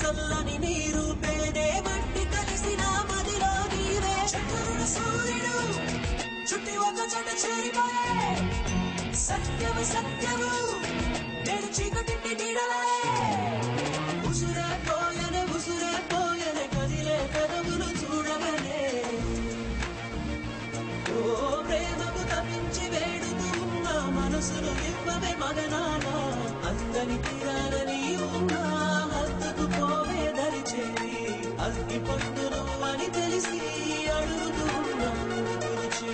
చల్లని నీరు పేనే మట్టి కలిసిన మదిలో నీవే చంద్రుడు సూర్యుడు చుట్టి ఒక చోట చేరిపోయే సత్యము సత్యము నేను చీకటింటి నీడలే ఉసురే పోయనే కదిలే పెదవులు చూడవనే ఓ ప్రేమకు తప్పించి వేడుతూ ఉన్న మనసును ఇవ్వవే మగనానా అందని తీరాలని ఉన్నా హద్దుకు పోవే దరి చేరి అగ్గి పొందును అని తెలిసి అడుగుతూ ఉన్నా గురించి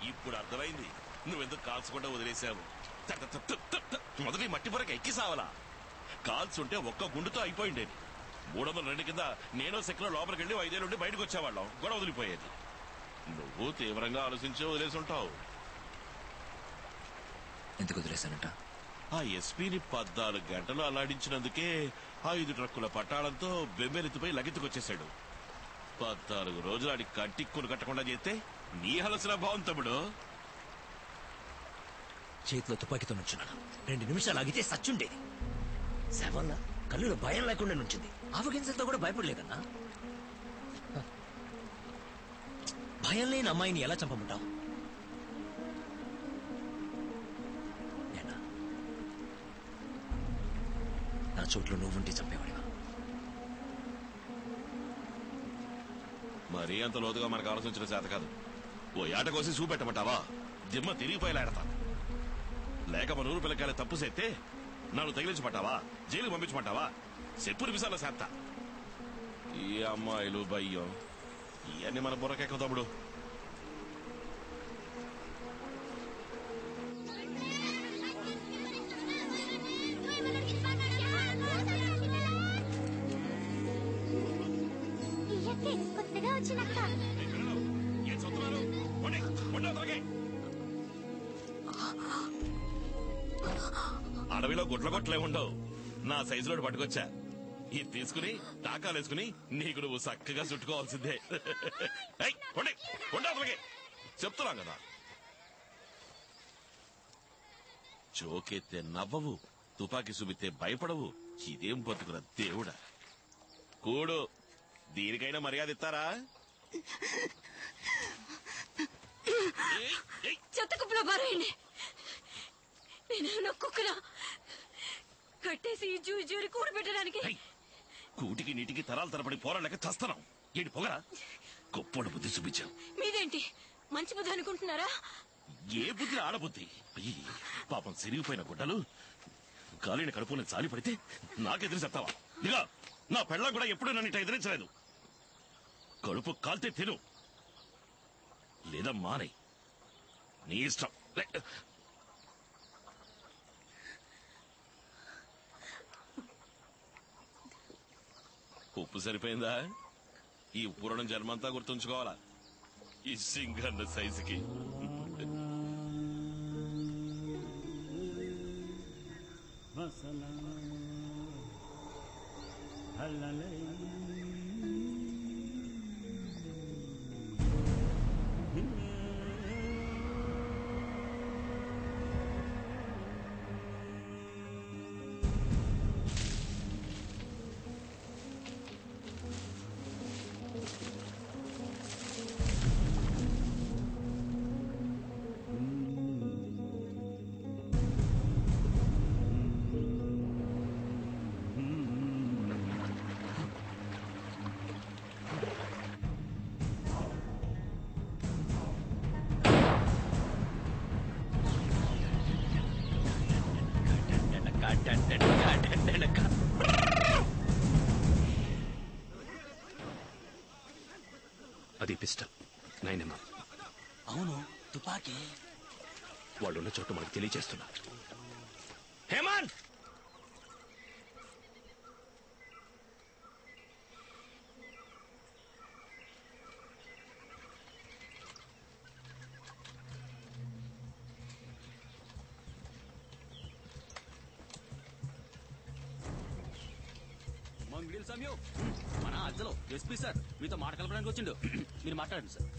ఇప్పుడు అర్థమైంది నువ్వెందుకు కాల్చకుండా వదిలేశావు. మొదటి మట్టి పొరక ఎక్కి సావలా. కాల్చుంటే ఒక్క గుండుతో అయిపోయిండేది. 302 కింద నేనో సెక్లో లోపలికి వెళ్ళి 5 ఏళ్ళుండి బయటకు వచ్చేవాళ్ళం. గొడవ వదిలిపోయేది. నువ్వు తీవ్రంగా ఆలోచించి వదిలేసి ఉంటావు. ఎందుకు వదిలేశానంట? ఆ ఎస్పీని 14 గంటలు అల్లాడించినందుకే 5 ట్రక్కుల పట్టాడంతో బెంబెలెత్తిపోయి లగెత్తుకొచ్చేశాడు. 14 రోజులు ఆడి కంటిక్కులు కట్టకుండా చేస్తే నీ హలసిన భావం తమ్ముడు. చేతిలో తుపాకీతో నుంచున్నాను. 2 నిమిషాలు ఆగితే సచ్చుండేది. శవన్న కళ్ళులో భయం లేకుండా నుంచింది. ఆవగింజలతో కూడా భయపడలేదన్నా. భయం లేని అమ్మాయిని ఎలా చంపమంటావు? నా చోట్లో నువ్వుంటే చంపేవాడివా? మరీ అంత లోతుగా మనకు ఆలోచించిన చేత కాదు. ఓ ఏట కోసి చూపెట్టమంటావా? దిమ్మ తిరిగిపోయేలాడతా. లేక మన ఊరు పిల్లకాయలు తప్పు చేస్తే నన్ను తగిలించమంటావా? జైలు పంపించమంటావా? చెప్పు నిమిషాల చేత. ఈ అమ్మాయిలు భయ్యం ఇవన్నీ మన బుర్రకెక్క తమ్ముడు. అడవిలో గుడ్ల కొట్లే ఉండవు. నా సైజులో పట్టుకొచ్చా. ఇది తీసుకుని టాకాలేసుకుని నీకు నువ్వు చక్కగా చుట్టుకోవాల్సిందే. చెప్తున్నాం కదా. చోకెత్తే నవ్వవు, తుపాకీ చూపితే భయపడవు. ఇదేం బతుకురా దేవుడా. కూడు, దీనికైనా మర్యాద ఇస్తారా? చెత్త కుప్పలో బారేయండి. నేను కుక్కలా కట్టేసి జూరి కూడి పెట్టడానికి. కూటికి నీటికి తరాలు తరబడి పోరాడలేక చస్తున్నాం. ఏంటి పొగరా? గొప్పడు బుద్ధి చూపించావు. మీదేంటి మంచి బుద్ధి అనుకుంటున్నారా? ఏ బుద్ధి ఆడబుద్ధి. పాపం సిరిగిపోయిన గుడ్డలు గాలిని కడుపుని చాలి పడితే నాకెదిరి చెప్తావా? ఇదిగా నా పెళ్ళం కూడా ఎప్పుడూ నన్ను ఇట్లా ఎదిరించలేదు. కడుపు కాల్తే తిను, లేదా మానే. నీ ఇష్టం. ఉప్పు సరిపోయిందా? ఈ పూరణం జన్మంతా గుర్తుంచుకోవాలా ఈ సింగన్న సైజుకి. అది పిస్టల్ 9mm. అవును, తుపాకీ. వాళ్ళున్న చోట మనకు తెలియచేస్తున్నా. హేమంత్! మంగిడిల్ సమయం మన అజ్జలో ఎస్పీ సార్ మీతో మాట కలపడానికి వచ్చిండు. మీరు మాట్లాడండి సార్.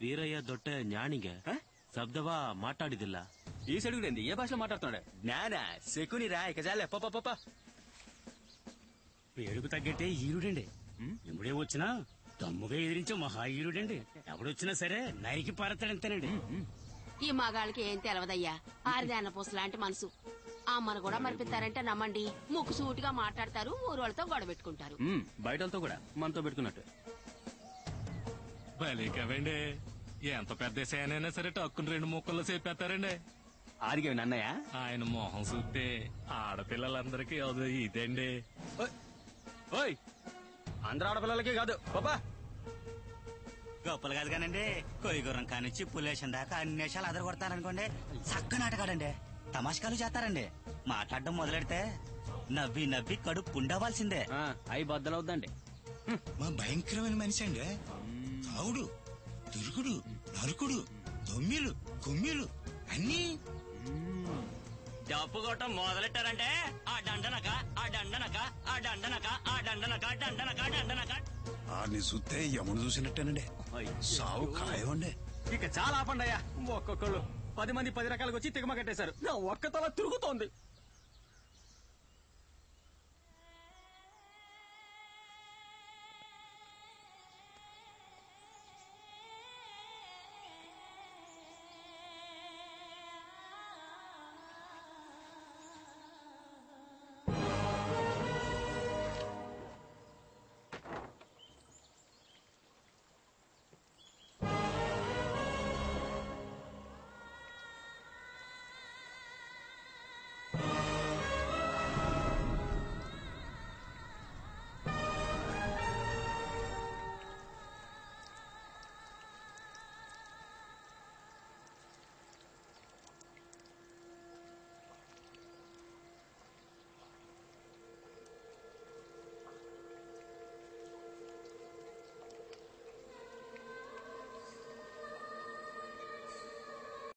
ವೀರಯ್ಯ ದೊಡ್ಡ ಜ್ಞಾನಿಗೆ ಶಬ್ದವಾ ಮಾತಾಡಿದಿಲ್ಲ. ఈ సడుగుడేంది ఏ భాషలో మాట్లాడుతున్నాడు? జ్ఞాన శకునిరా, ఇక చాలే పప్ప. పేరుకు తగ్గట్టే ఈరుడండి. ఎప్పుడే వచ్చినా దమ్ముగా ఎదిరించే మహా ఈరుడండి. ఎవడొచ్చినా సరే నరికి పారతాడంతేనండి. ఈ మగాళ్ళకి ఏం తెలవదయ్యా. ఆరిదాన పూస లాంటి మనసు. అమ్మను కూడా మరిపిస్తారంటే నమ్మండి. ముక్కు సూటిగా మాట్లాడతారు, ఊరు వాళ్ళతో గొడవ పెట్టుకుంటారు. బయటతో కూడా మనతో పెట్టుకున్నట్టు. భలే కవండి, ఎంత పెద్ద సేనైనా సరే టక్కుని 2 ముక్కల్లో చెప్పేస్తారండి. ఆరిగే నన్నయ్య ఆయన మొహం చూస్తే ఆడపిల్లలందరికీ అదో ఇదండి. ఓయ్ అందరు ఆడపిల్లలకి కాదు పాపా. గొప్పలు కాదు కానండి, కొయ్యగుర్రం కానిచ్చి పులేషన్ దాకా అన్ని నిమిషాలు అదర కొడతారనుకోండి. చక్కని ఆటగాడండి. తమాషకాలు చేస్తారండి. మాట్లాడడం మొదలెడితే నవ్వి నవ్వి కడుపు పుండవాల్సిందే. అవి బద్దలవుద్దండి. మా భయంకరమైన మనిషి అండి. తావుడు, తిరుగుడు, నరుకుడు, దొమ్మిలు, కొమ్మిలు అన్నీ. డప్పు కొట్టం మొదలెట్టారంటే ఆ దండనక ఆ దండనక ఆ దండనక ఆ దండనక దండనక దండనక. ఆడిని చూస్తే యముడు చూసినట్టేనండి. సావు ఖాయమండి. ఇక చాలా ఆపండి అయ్యా. ఒక్కొక్కళ్ళు 10 మంది 10 రకాలకు వచ్చి తిగమ కట్టేశారు. నా ఒక్క తల తిరుగుతోంది.